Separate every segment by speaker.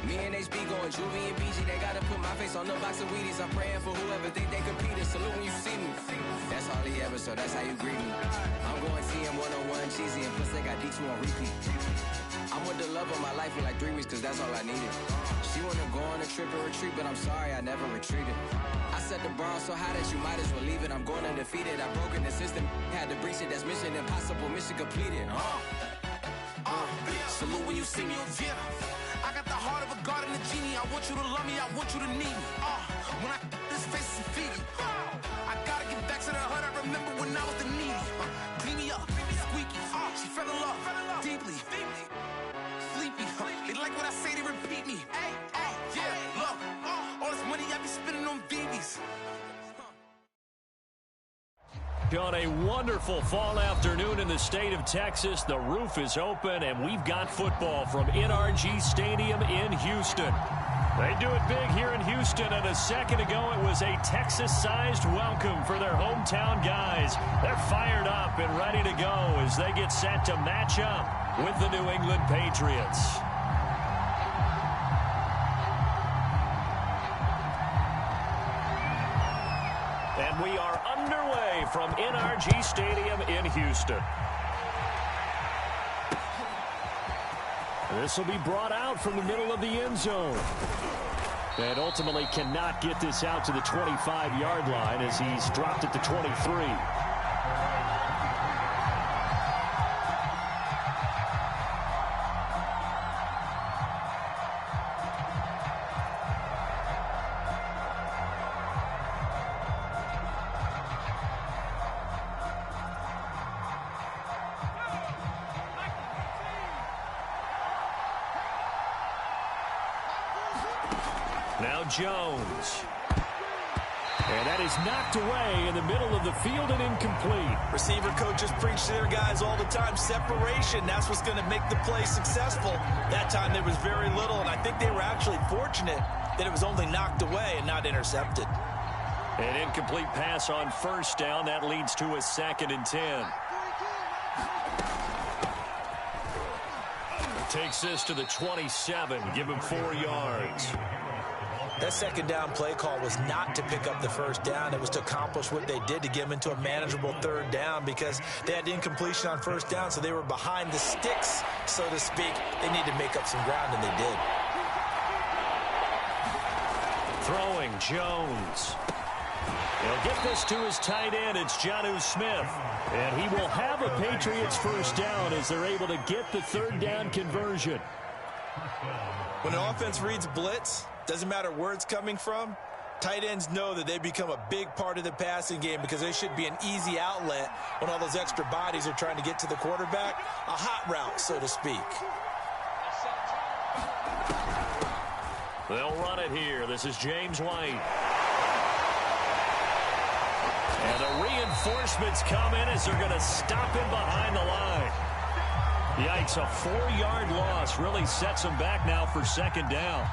Speaker 1: Me and HB going Juvie and BG. They gotta put my face on the box of Wheaties. I'm praying for whoever think they competed. Salute when you see me. That's all he ever, so that's how you greet me. I'm going TM 101 cheesy and plus they got D2 on repeat. I'm with the love of my life for like 3 weeks cause that's all I needed. She wanna go on a trip and retreat, but I'm sorry I never retreated. I set the bar so high that you might as well leave it. I'm going undefeated. I broken the system, had to breach it. That's mission impossible, mission completed. Salute when you see me. Yeah, I got the heart of a god and a genie. I want you to love me, I want you to need me. When I this face is Fiji. I gotta get back to the hood. I remember when I was the needy. Clean me up, squeaky. She fell in love deeply. Sleepy. They like what I say, they repeat me. Yeah, look, all this money I be spending on BBs.
Speaker 2: On a wonderful fall afternoon in the state of Texas, the roof is open, and we've got football from NRG Stadium in Houston. They do it big here in Houston, and a second ago it was a Texas-sized welcome for their hometown guys. They're fired up and ready to go as they get set to match up with the New England Patriots. And we are underway from NRG Stadium in Houston. This will be brought out from the middle of the end zone. And ultimately cannot get this out to the 25-yard line as he's dropped at the 23. Now Jones. And that is knocked away in the middle of the field and incomplete.
Speaker 3: Receiver coaches preach to their guys all the time. Separation, that's what's going to make the play successful. That time there was very little, and I think they were actually fortunate that it was only knocked away and not intercepted.
Speaker 2: An incomplete pass on first down. That leads to a 2nd and 10. Takes this to the 27. Give him 4 yards.
Speaker 3: That second down play call was not to pick up the first down. It was to accomplish what they did to get them into a manageable 3rd down because they had incompletion on first down, so they were behind the sticks, so to speak. They need to make up some ground, and they did.
Speaker 2: Throwing Jones. He'll get this to his tight end. It's Jonnu Smith. And he will have a Patriots first down as they're able to get the 3rd down conversion.
Speaker 3: When an offense reads blitz, doesn't matter where it's coming from, tight ends know that they become a big part of the passing game because they should be an easy outlet when all those extra bodies are trying to get to the quarterback. A hot route, so to speak.
Speaker 2: They'll run it here. This is James White. And the reinforcements come in as they're going to stop him behind the line. Yikes, a 4-yard loss really sets him back now for 2nd down.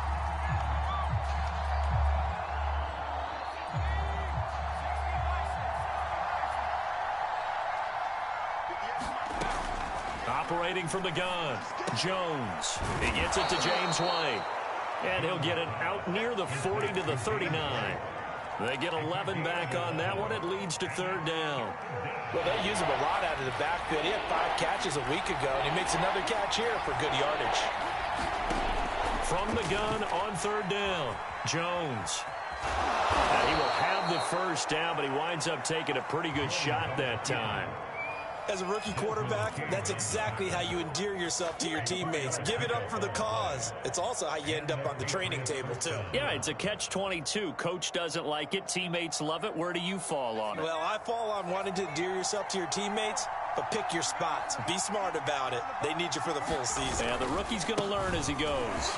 Speaker 2: Operating from the gun, Jones. He gets it to James White. And he'll get it out near the 40 to the 39. They get 11 back on that one. It leads to 3rd down.
Speaker 3: Well, they use him a lot out of the backfield. He had 5 catches a week ago, and he makes another catch here for good yardage.
Speaker 2: From the gun on 3rd down, Jones. And he will have the first down, but he winds up taking a pretty good shot that time.
Speaker 3: As a rookie quarterback, that's exactly how you endear yourself to your teammates. Give it up for the cause. It's also how you end up on the training table, too.
Speaker 2: Yeah, it's a catch-22. Coach doesn't like it. Teammates love it. Where do you fall on it?
Speaker 3: Well, I fall on wanting to endear yourself to your teammates, but pick your spots. Be smart about it. They need you for the full season.
Speaker 2: Yeah, the rookie's going to learn as he goes.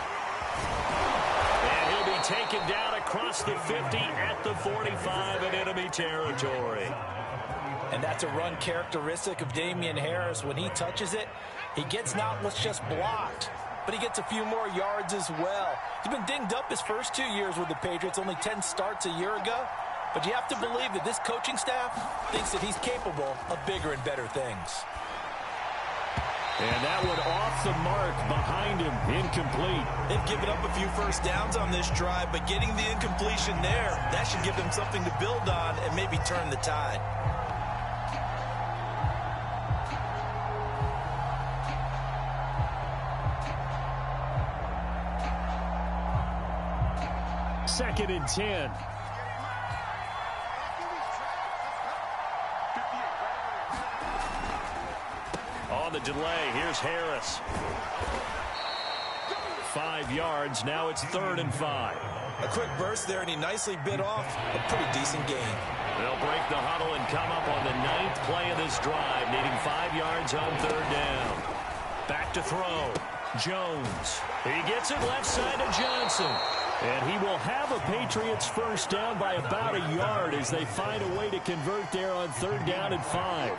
Speaker 2: And he'll be taken down across the 50 at the 45 in enemy territory.
Speaker 3: And that's a run characteristic of Damian Harris. When he touches it, he gets not what's just blocked, but he gets a few more yards as well. He's been dinged up his first 2 years with the Patriots, only 10 starts a year ago. But you have to believe that this coaching staff thinks that he's capable of bigger and better things.
Speaker 2: And that one off the mark behind him, incomplete.
Speaker 3: They've given up a few first downs on this drive, but getting the incompletion there, that should give them something to build on and maybe turn the tide.
Speaker 2: Second and 10. On the delay, here's Harris. 5 yards, now it's 3rd and 5.
Speaker 3: A quick burst there, and he nicely bit off a pretty decent gain.
Speaker 2: They'll break the huddle and come up on the 9th play of this drive, needing 5 yards on 3rd down. Back to throw. Jones. He gets it left side to Johnson. And he will have a Patriots first down by about a yard as they find a way to convert there on 3rd down and 5.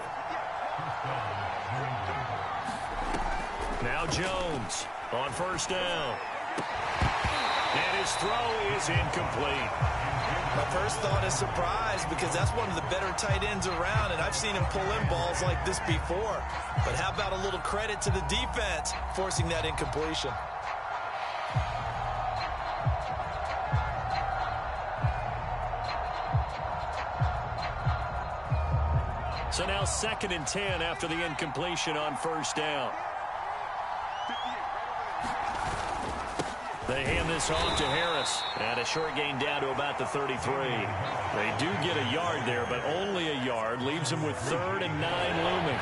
Speaker 2: Now Jones on first down. And his throw is incomplete.
Speaker 3: My first thought is surprise because that's one of the better tight ends around, and I've seen him pull in balls like this before. But how about a little credit to the defense forcing that incompletion?
Speaker 2: So now 2nd and 10 after the incompletion on first down. They hand this off to Harris. And a short gain down to about the 33. They do get a yard there, but only a yard. Leaves them with 3rd and 9 looming.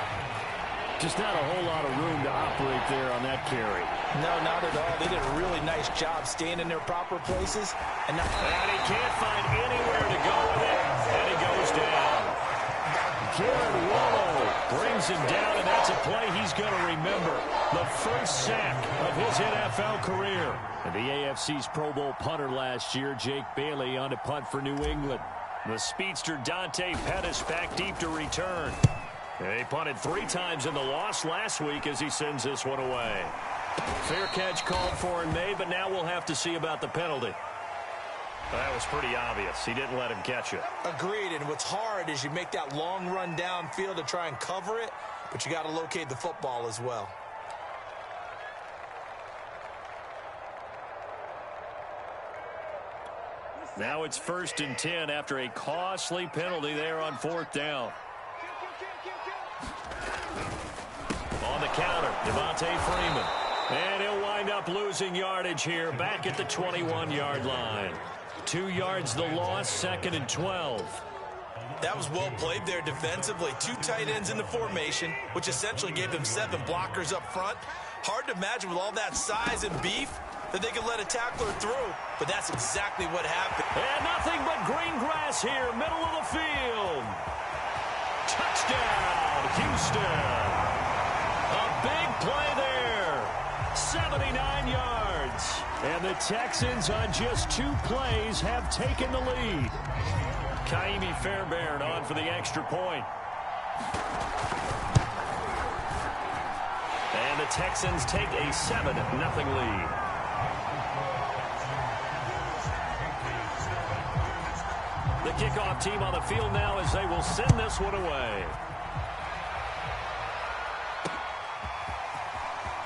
Speaker 2: Just not a whole lot of room to operate there on that carry.
Speaker 3: No, not at all. They did a really nice job staying in their proper places. And
Speaker 2: he can't find anywhere to go with it. And he goes down. Garrett Wallow brings him down, and that's a play he's going to remember. The first sack of his NFL career. And the AFC's Pro Bowl punter last year, Jake Bailey, on to punt for New England. The speedster Dante Pettis back deep to return. He punted 3 times in the loss last week as he sends this one away. Fair catch called for and made, but now we'll have to see about the penalty. That was pretty obvious. He didn't let him catch it.
Speaker 3: Agreed, and what's hard is you make that long run downfield to try and cover it, but you got to locate the football as well.
Speaker 2: Now it's 1st and 10 after a costly penalty there on 4th down. On the counter, Devontae Freeman. And he'll wind up losing yardage here back at the 21-yard line. 2 yards the loss, 2nd and 12.
Speaker 3: That was well played there defensively. 2 tight ends in the formation, which essentially gave them 7 blockers up front. Hard to imagine with all that size and beef that they could let a tackler through, but that's exactly what happened.
Speaker 2: And nothing but green grass here, middle of the field. Touchdown, Houston. A big play there. 79 yards. And the Texans on just 2 plays have taken the lead. Kaimi Fairbairn on for the extra point. And the Texans take a 7-0 lead. The kickoff team on the field now as they will send this one away.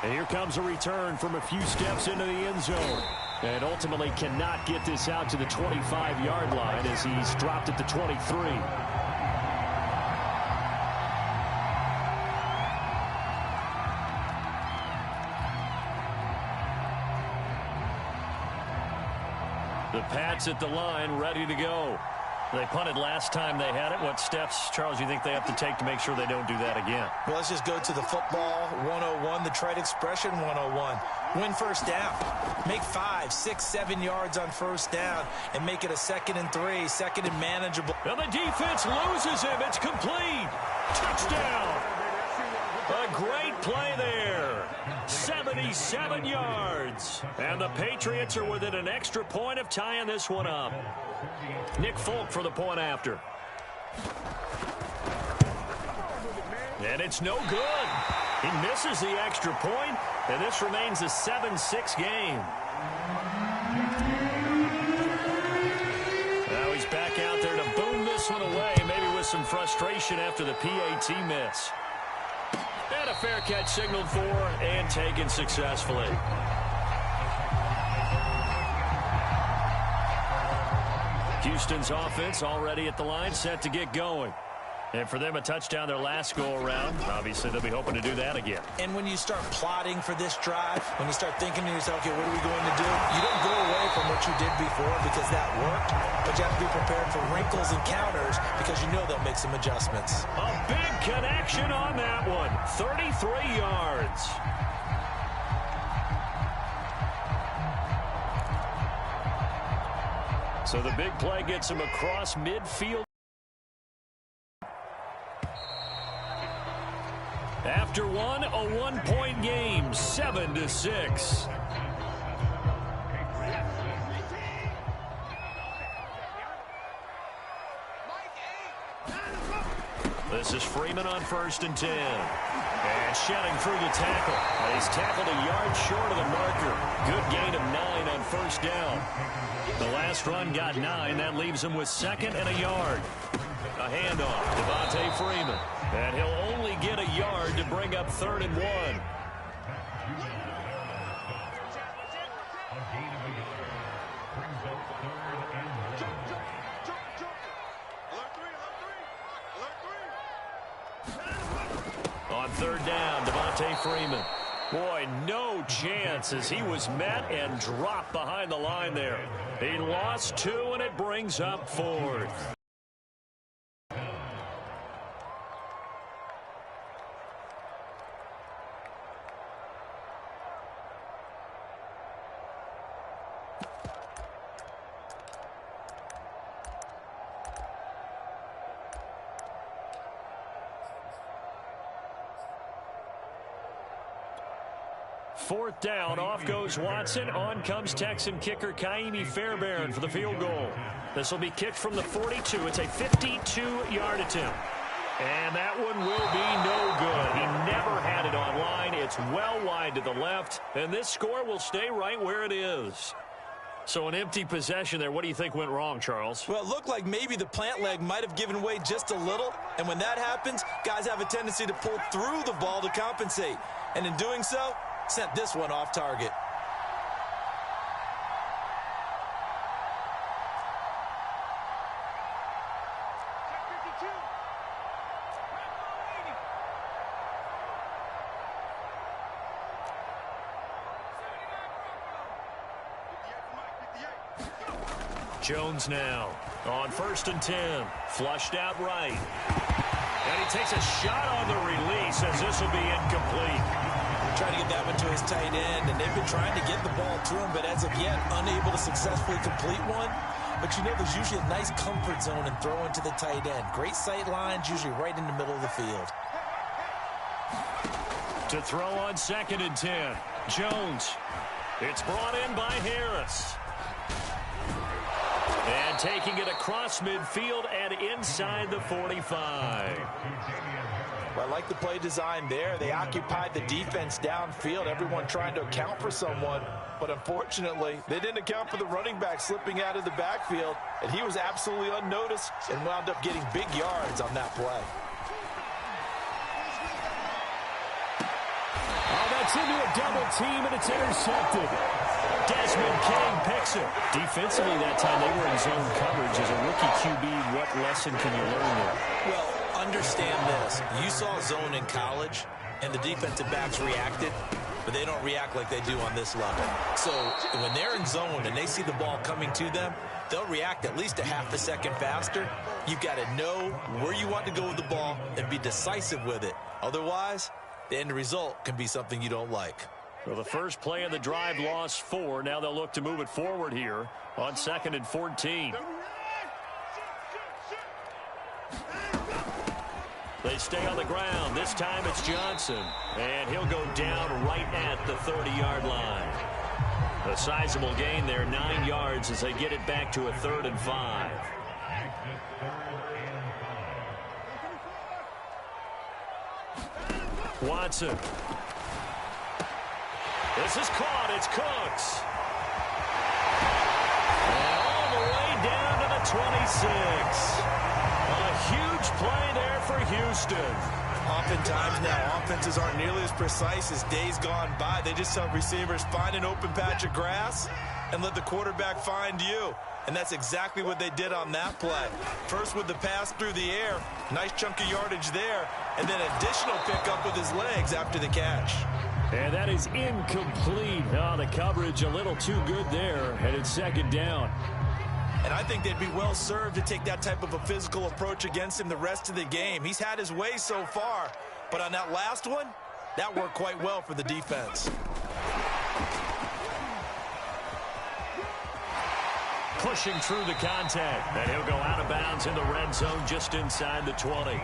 Speaker 2: And here comes a return from a few steps into the end zone. And ultimately cannot get this out to the 25-yard line as he's dropped at the 23. The Pats at the line, ready to go. They punted last time they had it. What steps, Charles, do you think they have to take to make sure they don't do that again?
Speaker 3: Well, let's just go to the football 101, the trade expression 101. Win first down. Make 5, 6, 7 yards on first down and make it a 2nd and 3, 2nd and manageable.
Speaker 2: And the defense loses him. It's complete. Touchdown. A great play there. 77 yards. And the Patriots are within an extra point of tying this one up. Nick Folk for the point after. And it's no good. He misses the extra point, and this remains a 7-6 game. Now he's back out there to boom this one away, maybe with some frustration after the PAT miss. And a fair catch signaled for and taken successfully. Houston's offense already at the line, set to get going. And for them, a touchdown their last go-around. Obviously, they'll be hoping to do that again.
Speaker 3: And when you start plotting for this drive, when you start thinking to yourself, okay, what are we going to do? You don't go away from what you did before because that worked, but you have to be prepared for wrinkles and counters because you know they'll make some adjustments.
Speaker 2: A big connection on that one. 33 yards. So the big play gets him across midfield. After one, a one-point game, 7-6. This is Freeman on 1st and 10. And shedding through the tackle. And he's tackled a yard short of the marker. Good gain of 9 on 1st down. The last run got 9. That leaves him with 2nd and a yard. A handoff, Devontae Freeman. And he'll only get a yard to bring up 3rd and 1. On 3rd down, Devontae Freeman. Boy, no chance as he was met and dropped behind the line there. He lost 2, and it brings up 4th. Fourth down, off goes Watson. On comes Texan kicker Kaimi Fairbairn for the field goal. This will be kicked from the 42. It's a 52-yard attempt. And that one will be no good. He never had it on line. It's well wide to the left. And this score will stay right where it is. So an empty possession there. What do you think went wrong, Charles?
Speaker 3: Well, it looked like maybe the plant leg might have given way just a little. And when that happens, guys have a tendency to pull through the ball to compensate. And in doing so, sent this one off target.
Speaker 2: Jones now on 1st and 10. Flushed out right. And he takes a shot on the release as this will be incomplete.
Speaker 3: Trying to get that one to his tight end, and they've been trying to get the ball to him, but as of yet, unable to successfully complete one. But you know, there's usually a nice comfort zone in throwing to the tight end. Great sight lines, usually right in the middle of the field.
Speaker 2: To throw on 2nd and 10. Jones. It's brought in by Harris. And taking it across midfield and inside the 45.
Speaker 3: Well, I like the play design there. They occupied the defense downfield, everyone trying to account for someone. But unfortunately, they didn't account for the running back slipping out of the backfield. And he was absolutely unnoticed and wound up getting big yards on that play.
Speaker 2: Oh, that's into a double team, and it's intercepted. Desmond King picks it. Defensively that time, they were in zone coverage. As a rookie QB, what lesson can you learn there?
Speaker 3: Well, understand this. You saw zone in college, and the defensive backs reacted, but they don't react like they do on this level. So when they're in zone and they see the ball coming to them, they'll react at least a half a second faster. You've got to know where you want to go with the ball and be decisive with it. Otherwise, the end result can be something you don't like.
Speaker 2: Well, the first play of the drive lost 4. Now they'll look to move it forward here on 2nd and 14. They stay on the ground. This time it's Johnson. And he'll go down right at the 30-yard line. A sizable gain there, 9 yards as they get it back to a 3rd and 5. Watson. This is caught. It's Cooks. And all the way down to the 26. A huge play there for Houston.
Speaker 3: Oftentimes now, offenses aren't nearly as precise as days gone by. They just have receivers find an open patch of grass and let the quarterback find you. And that's exactly what they did on that play. First with the pass through the air, nice chunk of yardage there, and then additional pickup with his legs after the catch.
Speaker 2: And that is incomplete. Oh, the coverage a little too good there, and it's second down.
Speaker 3: And I think they'd be well served to take that type of a physical approach against him the rest of the game. He's had his way so far, but on that last one, that worked quite well for the defense.
Speaker 2: Pushing through the contact, and he'll go out of bounds in the red zone just inside the 20.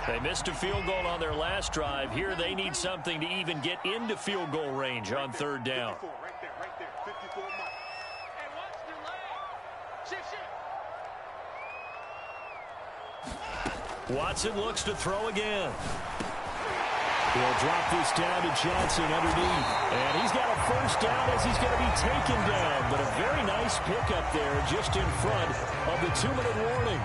Speaker 2: They missed a field goal on their last drive. Here they need something to even get into field goal range on third down. Watson looks to throw again. He'll drop this down to Johnson underneath. And he's got a first down as he's going to be taken down. But a very nice pickup there just in front of the 2-minute warning.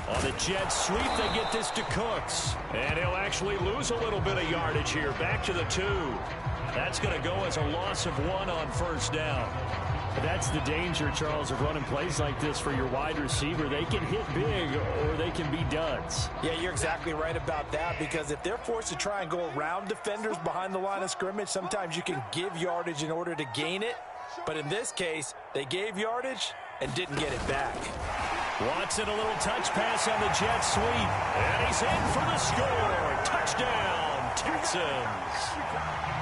Speaker 2: On the jet sweep, they get this to Cooks. And he'll actually lose a little bit of yardage here. Back to the 2. That's going to go as a loss of 1 on first down. That's the danger, Charles, of running plays like this for your wide receiver. They can hit big or they can be duds.
Speaker 3: Yeah, you're exactly right about that, because if they're forced to try and go around defenders behind the line of scrimmage, sometimes you can give yardage in order to gain it. But in this case, they gave yardage and didn't get it back.
Speaker 2: Watson, a little touch pass on the jet sweep. And he's in for the score. Touchdown, Texans.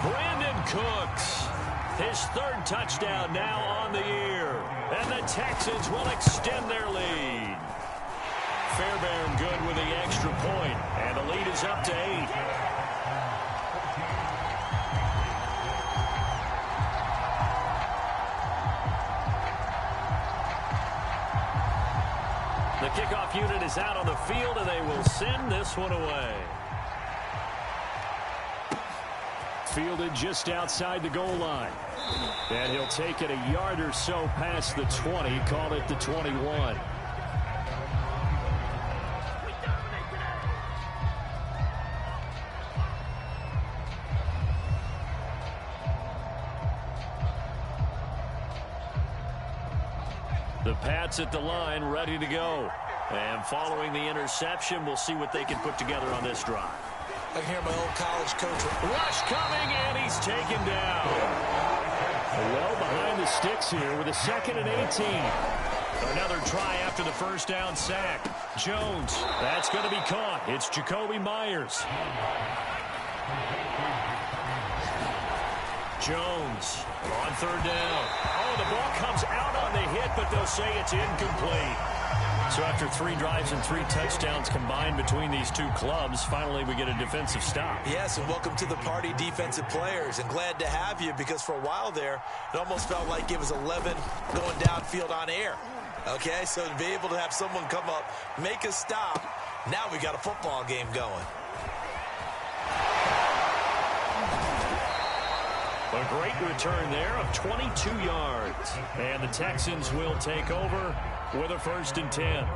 Speaker 2: Brandon Cooks, his 3rd touchdown now on the year. And the Texans will extend their lead. Fairbairn good with the extra point. And the lead is up to 8. The kickoff unit is out on the field, and they will send this one away. Fielded just outside the goal line. And he'll take it a yard or so past the 20, call it the 21. The Pats at the line, ready to go. And following the interception, we'll see what they can put together on this drive.
Speaker 3: I can hear my old college coach.
Speaker 2: Rush coming, and he's taken down. Well behind the sticks here with a 2nd and 18. Another try after the first down sack. Jones, that's going to be caught. It's Jacoby Myers. Jones on 3rd down. Oh, the ball comes out on the hit, but they'll say it's incomplete. So after 3 drives and 3 touchdowns combined between these two clubs, finally we get a defensive stop.
Speaker 3: Yes, and welcome to the party, defensive players. And glad to have you, because for a while there, it almost felt like it was 11 going downfield on air. Okay, so to be able to have someone come up, make a stop, now we got a football game going.
Speaker 2: A great return there of 22 yards. And the Texans will take over with a 1st and 10.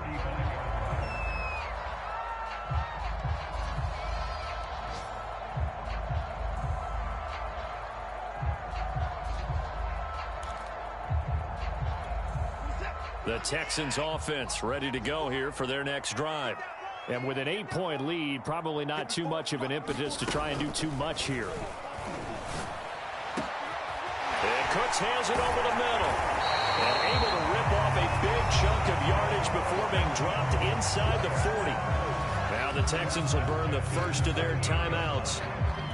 Speaker 2: The Texans offense ready to go here for their next drive. And with an 8-point lead, probably not too much of an impetus to try and do too much here. And Cooks hands it over the middle. And able to rip off a big chunk of yardage before being dropped inside the 40. Now the Texans will burn the first of their timeouts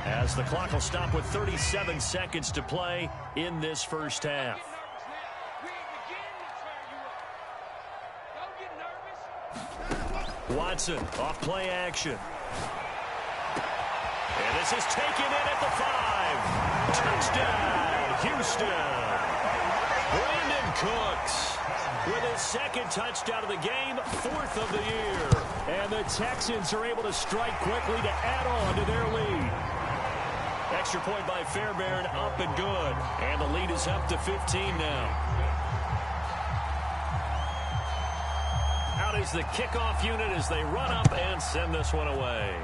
Speaker 2: as the clock will stop with 37 seconds to play in this first half. Watson off play action. And this is taken in at the 5. Touchdown, Houston. Brandon Cooks with his second touchdown of the game, 4th of the year. And the Texans are able to strike quickly to add on to their lead. Extra point by Fairbairn, up and good. And the lead is up to 15 now. Out is the kickoff unit as they run up and send this one away.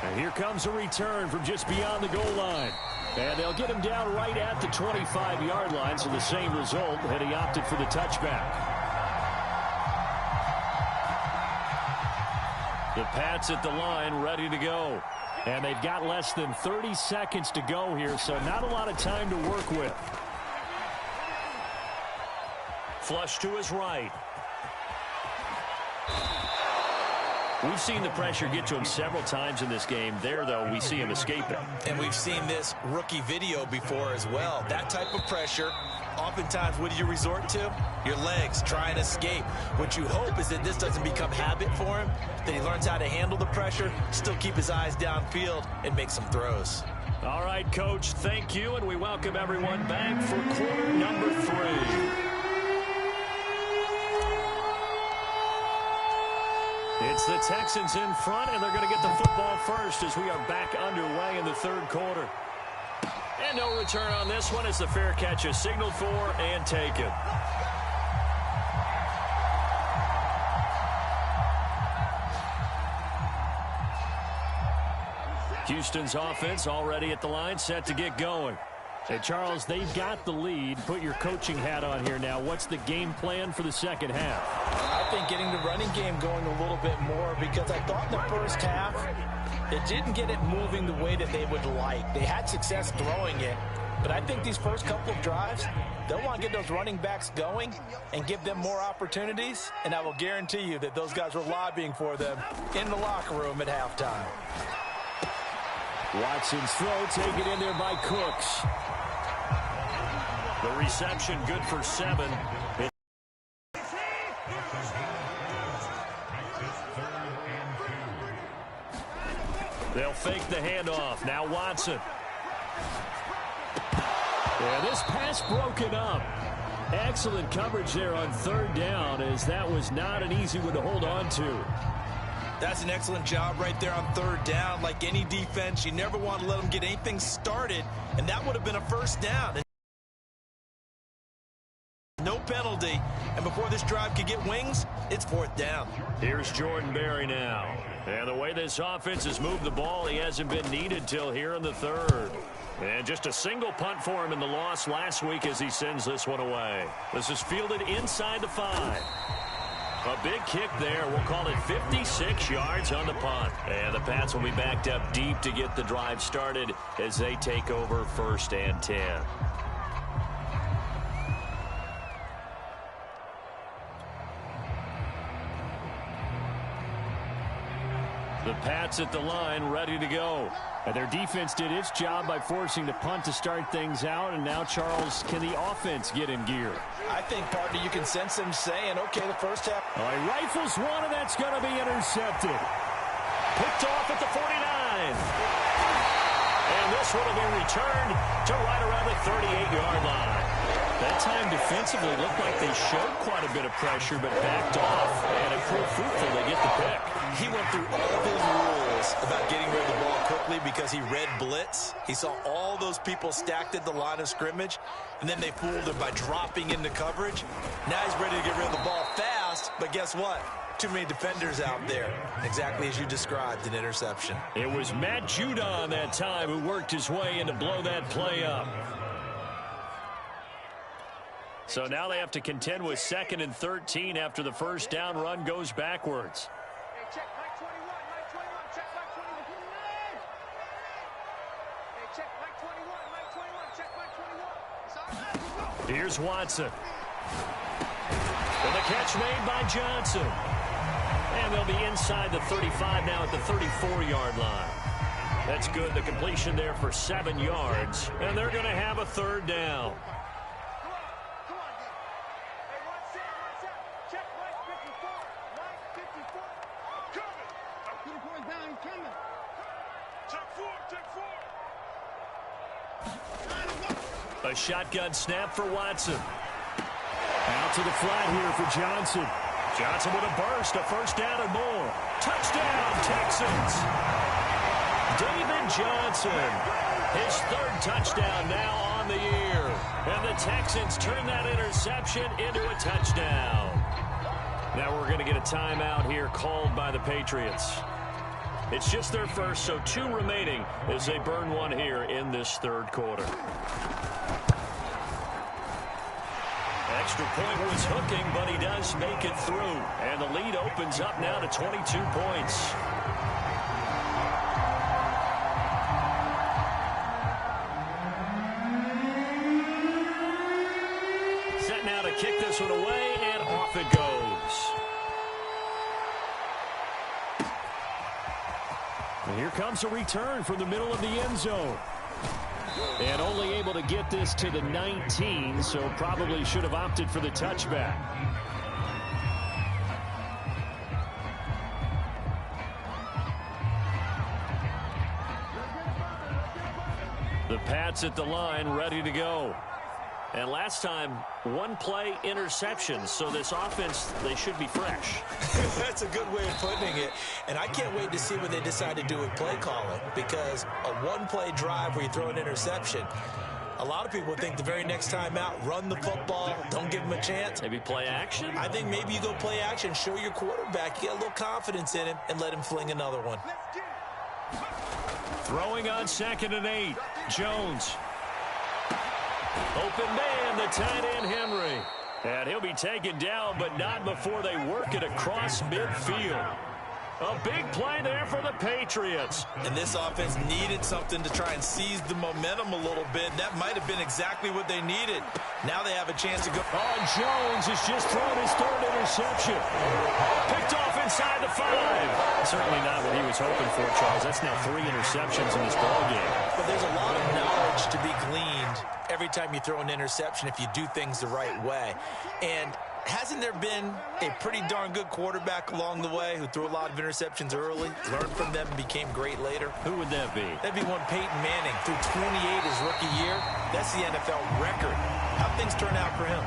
Speaker 2: And here comes a return from just beyond the goal line. And they'll get him down right at the 25-yard line, so the same result, and he opted for the touchback. The Pats at the line, ready to go. And they've got less than 30 seconds to go here, so not a lot of time to work with. Flush to his right. We've seen the pressure get to him several times in this game. There, though, we see him escaping.
Speaker 3: And we've seen this rookie video before as well. That type of pressure, oftentimes, what do you resort to? Your legs, try and escape. What you hope is that this doesn't become habit for him, that he learns how to handle the pressure, still keep his eyes downfield, and make some throws.
Speaker 2: All right, Coach, thank you, and we welcome everyone back for quarter number 3. It's the Texans in front, and they're going to get the football first as we are back underway in the 3rd quarter. And no return on this one as the fair catch is signaled for and taken. Houston's offense already at the line, set to get going. Hey, Charles, they've got the lead. Put your coaching hat on here now. What's the game plan for the second half?
Speaker 3: I think getting the running game going a little bit more, because I thought in the first half it didn't get it moving the way that they would like. They had success throwing it, but I think these first couple of drives, they'll want to get those running backs going and give them more opportunities, and I will guarantee you that those guys were lobbying for them in the locker room at halftime.
Speaker 2: Watson's throw taken in there by Cooks. The reception good for 7. They'll fake the handoff. Now Watson. Yeah, this pass broken up. Excellent coverage there on 3rd down, as that was not an easy one to hold on to.
Speaker 3: That's an excellent job right there on 3rd down. Like any defense, you never want to let them get anything started, and that would have been a first down. No penalty, and before this drive could get wings, it's 4th down.
Speaker 2: Here's Jordan Berry now. And the way this offense has moved the ball, he hasn't been needed till here in the 3rd. And just a single punt for him in the loss last week as he sends this one away. This is fielded inside the 5. A big kick there. We'll call it 56 yards on the punt. And the Pats will be backed up deep to get the drive started as they take over 1st and 10. The Pats at the line, ready to go. And their defense did its job by forcing the punt to start things out. And now, Charles, can the offense get in gear?
Speaker 3: I think, partner, you can sense them saying, okay, the first half.
Speaker 2: All right, rifles one, and that's going to be intercepted. Picked off at the 49. And this one will be returned to right around the 38-yard line. That time defensively looked like they showed quite a bit of pressure, but backed off, and it proved fruitful. They get the pick.
Speaker 3: He went through all of his rules about getting rid of the ball quickly because he read blitz. He saw all those people stacked at the line of scrimmage, and then they fooled him by dropping into coverage. Now he's ready to get rid of the ball fast, but guess what? Too many defenders out there. Exactly as you described, an interception.
Speaker 2: It was Matt Judon that time who worked his way in to blow that play up. So now they have to contend with 2nd and 13 after the first down run goes backwards. Here's Watson. And the catch made by Johnson. And they'll be inside the 35 now at the 34-yard line. That's good. The completion there for 7 yards. And they're going to have a 3rd down. A shotgun snap for Watson. Out to the flat here for Johnson. Johnson with a burst, a first down and more. Touchdown, Texans. David Johnson, his third touchdown now on the year. And the Texans turn that interception into a touchdown. Now we're going to get a timeout here called by the Patriots. It's just their first, so 2 remaining as they burn one here in this third quarter. Extra point was hooking, but he does make it through. And the lead opens up now to 22 points. Set now to kick this one away, and off it goes. And here comes a return from the middle of the end zone. And only able to get this to the 19, so probably should have opted for the touchback. The Pats at the line, ready to go. And last time, 1 play interception, so this offense, they should be fresh.
Speaker 3: That's a good way of putting it. And I can't wait to see what they decide to do with play calling, because a 1-play drive where you throw an interception, a lot of people think the very next time out, run the football, don't give him a chance.
Speaker 2: Maybe play action?
Speaker 3: I think maybe you go play action, show your quarterback, you get a little confidence in him, and let him fling another one.
Speaker 2: Throwing on 2nd and 8, Jones. Open man, the tight end, Henry. And he'll be taken down, but not before they work it across midfield. A big play there for the Patriots.
Speaker 3: And this offense needed something to try and seize the momentum a little bit. That might have been exactly what they needed. Now they have a chance to go.
Speaker 2: Oh, Jones has just thrown his 3rd interception. Picked off inside the 5. Certainly not what he was hoping for, Charles. That's now 3 interceptions in this ballgame.
Speaker 3: But there's a lot of knowledge to be gleaned every time you throw an interception if you do things the right way. And hasn't there been a pretty darn good quarterback along the way who threw a lot of interceptions early, learned from them, and became great later?
Speaker 2: Who would that be?
Speaker 3: That'd be one Peyton Manning. Threw 28 his rookie year. That's the NFL record. How'd things turn out for him?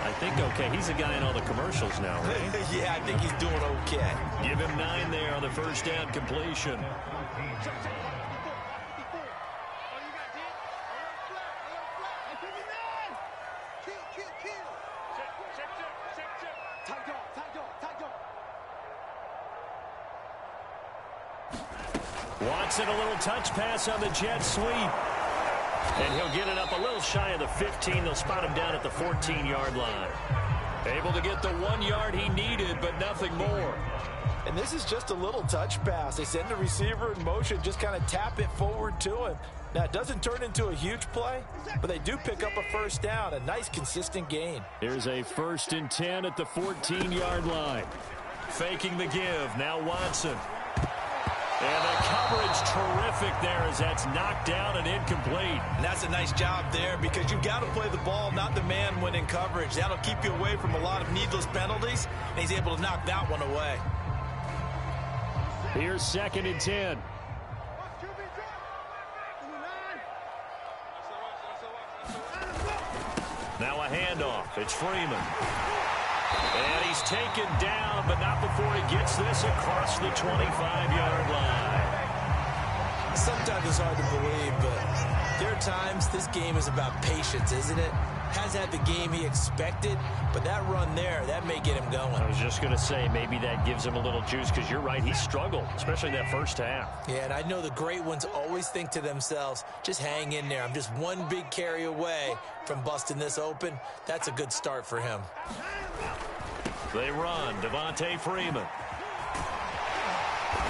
Speaker 2: I think okay. He's a guy in all the commercials now, right?
Speaker 3: Yeah, I think he's doing okay.
Speaker 2: Give him 9 there on the first down completion. Watson, a little touch pass on the jet sweep. And he'll get it up a little shy of the 15. They'll spot him down at the 14-yard line. Able to get the 1 yard he needed, but nothing more.
Speaker 3: And this is just a little touch pass. They send the receiver in motion, just kind of tap it forward to him. Now, it doesn't turn into a huge play, but they do pick up a first down, a nice, consistent gain.
Speaker 2: Here's a 1st and 10 at the 14-yard line. Faking the give. Now Watson. And the coverage terrific there as that's knocked down and incomplete.
Speaker 3: And that's a nice job there because you've got to play the ball, not the man when in coverage. That'll keep you away from a lot of needless penalties, and he's able to knock that one away.
Speaker 2: Here's 2nd and 10. Now a handoff. It's Freeman. And he's taken down, but not before he gets this across the 25-yard line.
Speaker 3: Sometimes it's hard to believe, but there are times this game is about patience, isn't it? Has had the game he expected, but that run there, that may get him going.
Speaker 2: I was just going to say, maybe that gives him a little juice, because you're right, he struggled, especially in that first half.
Speaker 3: Yeah, and I know the great ones always think to themselves, just hang in there. I'm just one big carry away from busting this open. That's a good start for him.
Speaker 2: They run, Devontae Freeman.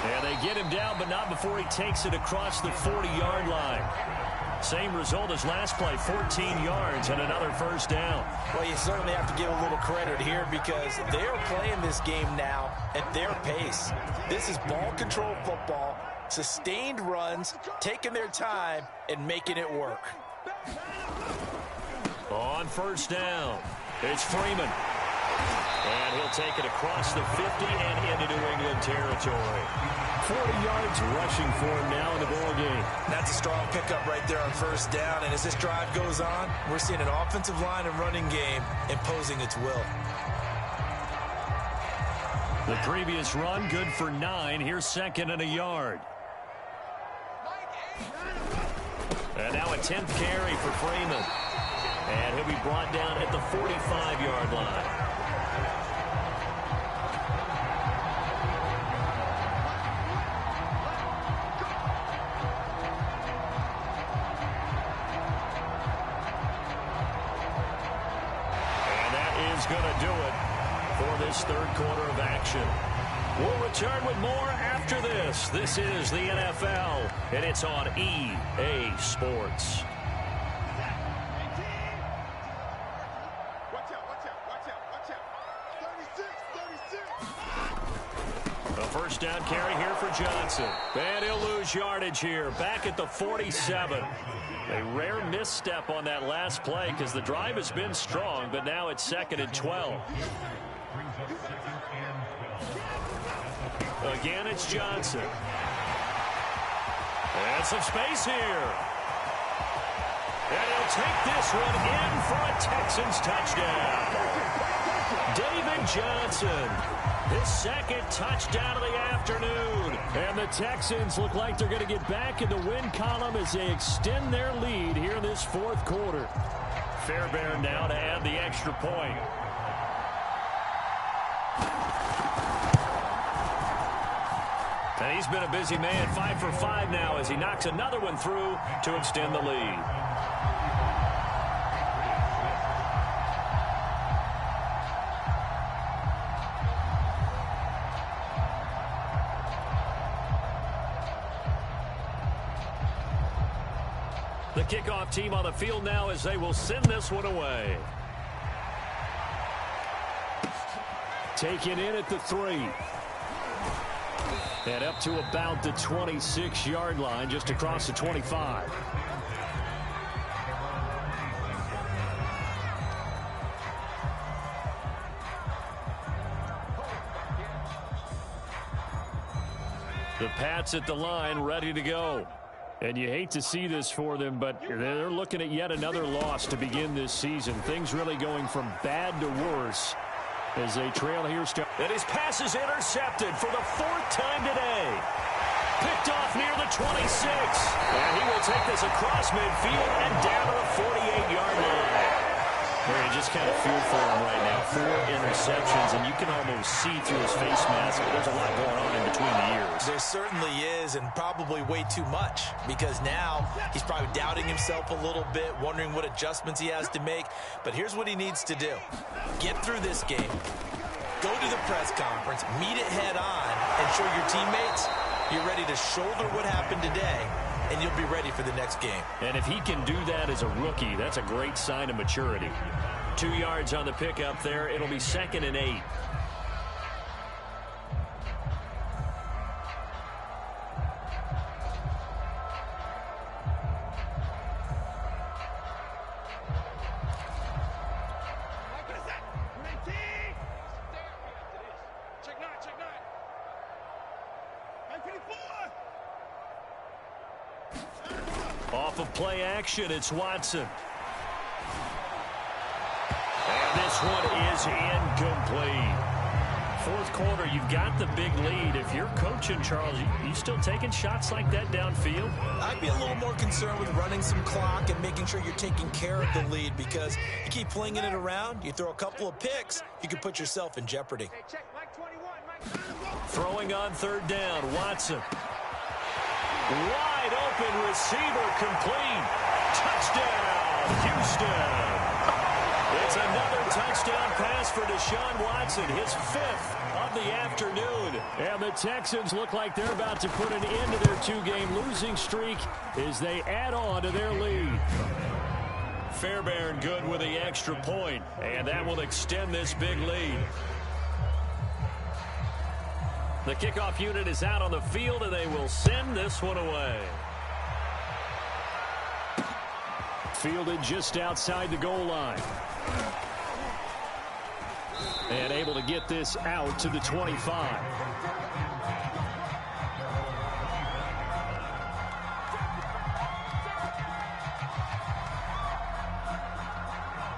Speaker 2: And they get him down, but not before he takes it across the 40-yard line. Same result as last play, 14 yards and another first down.
Speaker 3: Well, you certainly have to give a little credit here because they're playing this game now at their pace. This is ball control football, sustained runs, taking their time and making it work.
Speaker 2: On first down, it's Freeman. And he'll take it across the 50 and into New England territory. 40 yards rushing for him now in the ball game.
Speaker 3: That's a strong pickup right there on first down. And as this drive goes on, we're seeing an offensive line and running game imposing its will.
Speaker 2: The previous run, good for 9. Here's second and a yard. And now a 10th carry for Freeman. And he'll be brought down at the 45-yard line. And that is going to do it for this third quarter of action. We'll return with more after this. This is the NFL, and it's on EA Sports. A first down carry here for Johnson. And he'll lose yardage here, back at the 47. A rare misstep on that last play because the drive has been strong, but now it's second and 12. Again, it's Johnson. And some space here. And he'll take this one in for a Texans touchdown. David Johnson, his second touchdown of the afternoon. And the Texans look like they're going to get back in the win column as they extend their lead here in this fourth quarter. Fairbairn now to add the extra point. And he's been a busy man, 5 for 5 now as he knocks another one through to extend the lead. The kickoff team on the field now as they will send this one away. Taken in at the 3. And up to about the 26-yard line, just across the 25. The Pats at the line, ready to go. And you hate to see this for them, but they're looking at yet another loss to begin this season. Things really going from bad to worse as they trail here. And his pass is intercepted for the 4th time today. Picked off near the 26. And he will take this across midfield and down to the 48-yard line. You just kind of feel for him right now. 4 interceptions, and you can almost see through his face mask. There's a lot going on in between the ears.
Speaker 3: There certainly is, and probably way too much, because now he's probably doubting himself a little bit, wondering what adjustments he has to make. But here's what he needs to do. Get through this game. Go to the press conference, meet it head on, and show your teammates you're ready to shoulder what happened today, and you'll be ready for the next game.
Speaker 2: And if he can do that as a rookie, that's a great sign of maturity. 2 yards on the pickup there. It'll be 2nd and 8. Off of play action, it's Watson. And this one is incomplete. Fourth quarter, you've got the big lead. If you're coaching, Charles, you still taking shots like that downfield?
Speaker 3: I'd be a little more concerned with running some clock and making sure you're taking care of the lead, because you keep flinging it around, you throw a couple of picks, you can put yourself in jeopardy.
Speaker 2: Throwing on 3rd down, Watson. Wide open receiver, complete. Touchdown, Houston. It's another touchdown pass for Deshaun Watson, his 5th of the afternoon. And the Texans look like they're about to put an end to their 2-game losing streak as they add on to their lead. Fairbairn good with the extra point, and that will extend this big lead. The kickoff unit is out on the field, and they will send this one away. Fielded just outside the goal line. And able to get this out to the 25.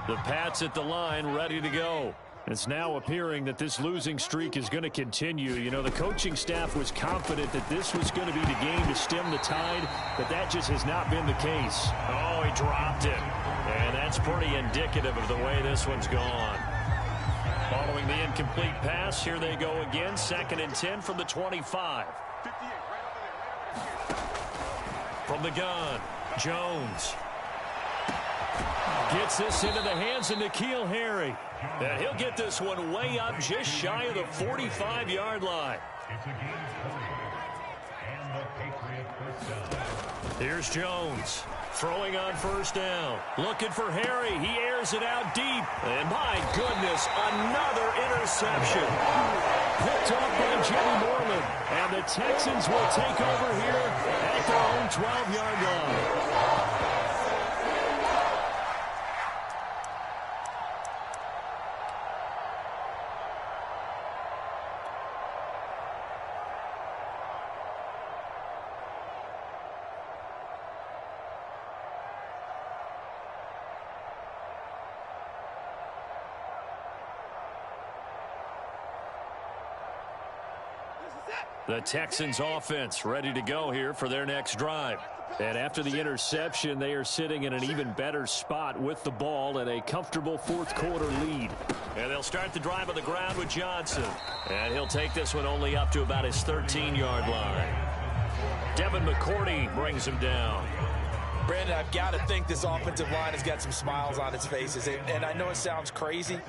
Speaker 2: The Pats at the line, ready to go. It's now appearing that this losing streak is going to continue. You know, the coaching staff was confident that this was going to be the game to stem the tide, but that just has not been the case. Oh, he dropped it. And that's pretty indicative of the way this one's gone. Following the incomplete pass, here they go again. 2nd and 10 from the 25. From the gun, Jones. Gets this into the hands of N'Keal Harry. And he'll get this one way up just shy of the 45-yard line. Here's Jones. Throwing on 1st down. Looking for Harry. He airs it out deep. And my goodness, another interception. Picked off by Jimmy Moreland. And the Texans will take over here at their own 12-yard line. The Texans offense ready to go here for their next drive. And after the interception, they are sitting in an even better spot with the ball and a comfortable 4th quarter lead. And they'll start the drive on the ground with Johnson. And he'll take this one only up to about his 13-yard line. Devin McCourty brings him down.
Speaker 3: Brandon, I've got to think this offensive line has got some smiles on its faces. And I know it sounds crazy,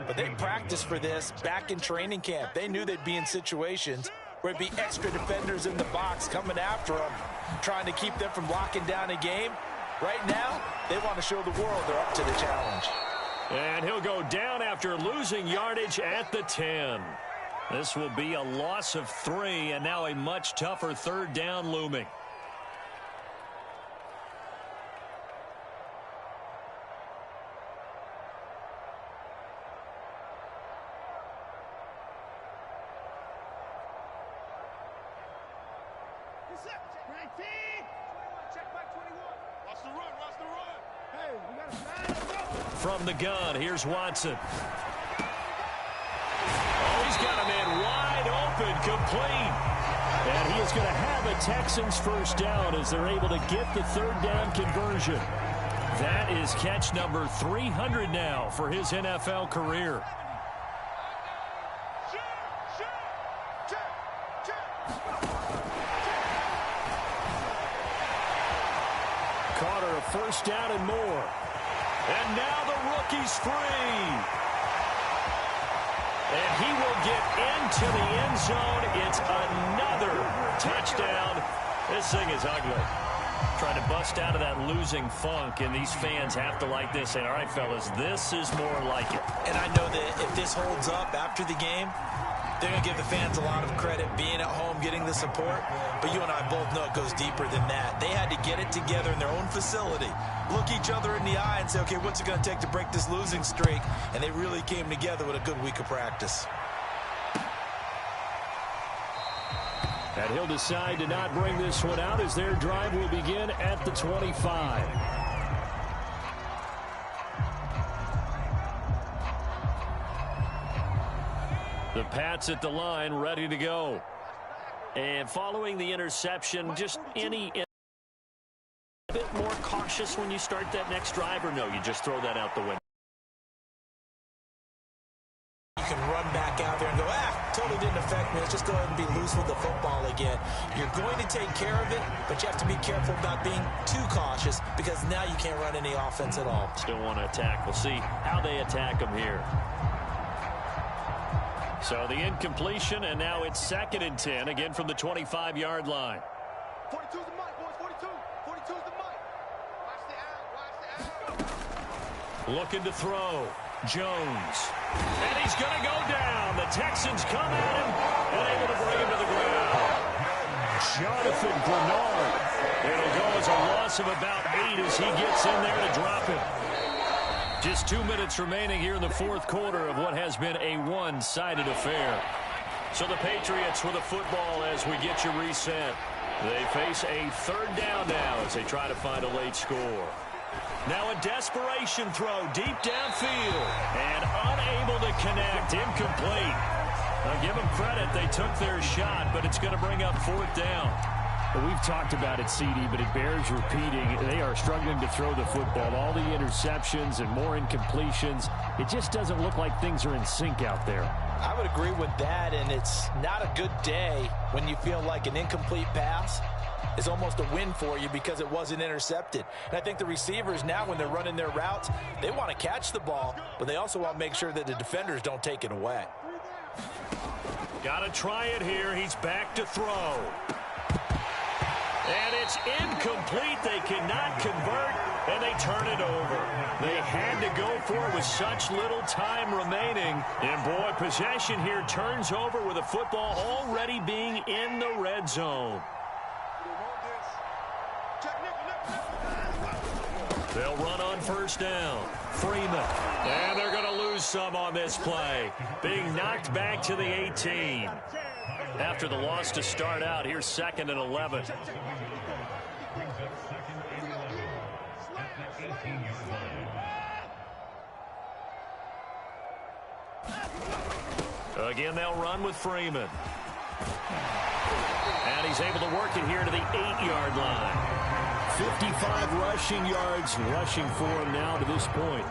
Speaker 3: but they practiced for this back in training camp. They knew they'd be in situations where it'd be extra defenders in the box coming after them, trying to keep them from locking down a game. Right now, they want to show the world they're up to the challenge.
Speaker 2: And he'll go down after losing yardage at the 10. This will be a loss of 3, and now a much tougher 3rd down looming. From the gun, here's Watson. Oh, he's got a man wide open, complete. And he is going to have a Texans 1st down as they're able to get the 3rd down conversion. That is catch number 300 now for his NFL career. Carter, a 1st down and more. And now the rookie's free. And he will get into the end zone. It's another touchdown. This thing is ugly. Trying to bust out of that losing funk, and these fans have to like this. Saying, all right, fellas, this is more like it.
Speaker 3: And I know that if this holds up after the game, they're going to give the fans a lot of credit being at home, getting the support. But you and I both know it goes deeper than that. They had to get it together in their own facility, look each other in the eye and say, okay, what's it going to take to break this losing streak? And they really came together with a good week of practice.
Speaker 2: And he'll decide to not bring this one out as their drive will begin at the 25. The Pats at the line, ready to go. And following the interception, just any a bit more cautious when you start that next drive, or no, you just throw that out the window?
Speaker 3: You can run back out there and go, totally didn't affect me. Let's just go ahead and be loose with the football again. You're going to take care of it, but you have to be careful about being too cautious because now you can't run any offense at all.
Speaker 2: Still want to attack. We'll see how they attack them here. So the incompletion, and now it's 2nd and 10, again from the 25-yard line.
Speaker 4: 42's the mic, boys, 42. 42's the mic. Watch the out.
Speaker 2: Looking to throw. Jones. And he's going to go down. The Texans come at him and able to bring him to the ground. Jonathan Bernard. It'll go as a loss of about 8 as he gets in there to drop him. Just 2 minutes remaining here in the fourth quarter of what has been a one-sided affair. So the Patriots with the football as we get you reset. They face a third down now as they try to find a late score. Now a desperation throw deep downfield and unable to connect. Incomplete. I'll give them credit. They took their shot, but it's going to bring up fourth down.
Speaker 5: Well, we've talked about it, CD, but it bears repeating. They are struggling to throw the football. All the interceptions and more incompletions. It just doesn't look like things are in sync out there.
Speaker 3: I would agree with that, and it's not a good day when you feel like an incomplete pass is almost a win for you because it wasn't intercepted. And I think the receivers now, when they're running their routes, they want to catch the ball, but they also want to make sure that the defenders don't take it away.
Speaker 2: Got to try it here. He's back to throw. And it's incomplete. They cannot convert, and they turn it over. They had to go for it with such little time remaining. And, boy, possession here turns over with the football already being in the red zone. They'll run on first down. Freeman. And they're going to lose some on this play. Being knocked back to the 18. After the loss to start out, here's 2nd and 11. Again, they'll run with Freeman. And he's able to work it here to the 8-yard line. 55 rushing yards rushing for him now to this point.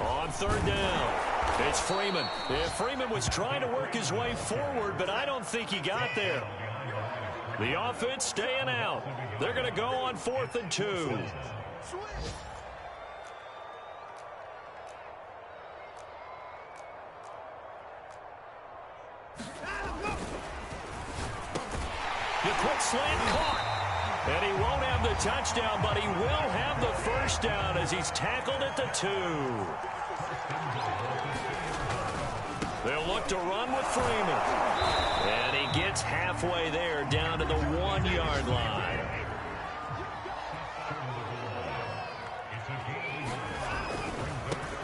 Speaker 2: On third down, it's Freeman. Yeah, Freeman was trying to work his way forward, but I don't think he got there. The offense staying out. They're going to go on 4th and 2. The quick slant caught. And he won't have the touchdown, but he will have the first down as he's tackled at the 2. They'll look to run with Freeman. And he gets halfway there down to the 1-yard line.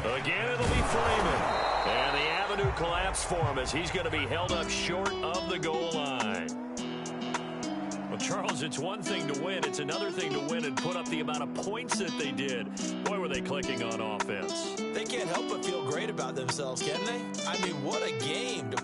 Speaker 2: Again, it'll be Freeman. And the avenue collapsed for him as he's going to be held up short of the goal line. Well, Charles, it's one thing to win. It's another thing to win and put up the amount of points that they did. Boy, were they clicking on offense.
Speaker 3: They can't help but feel great about themselves, can they? I mean, what a game to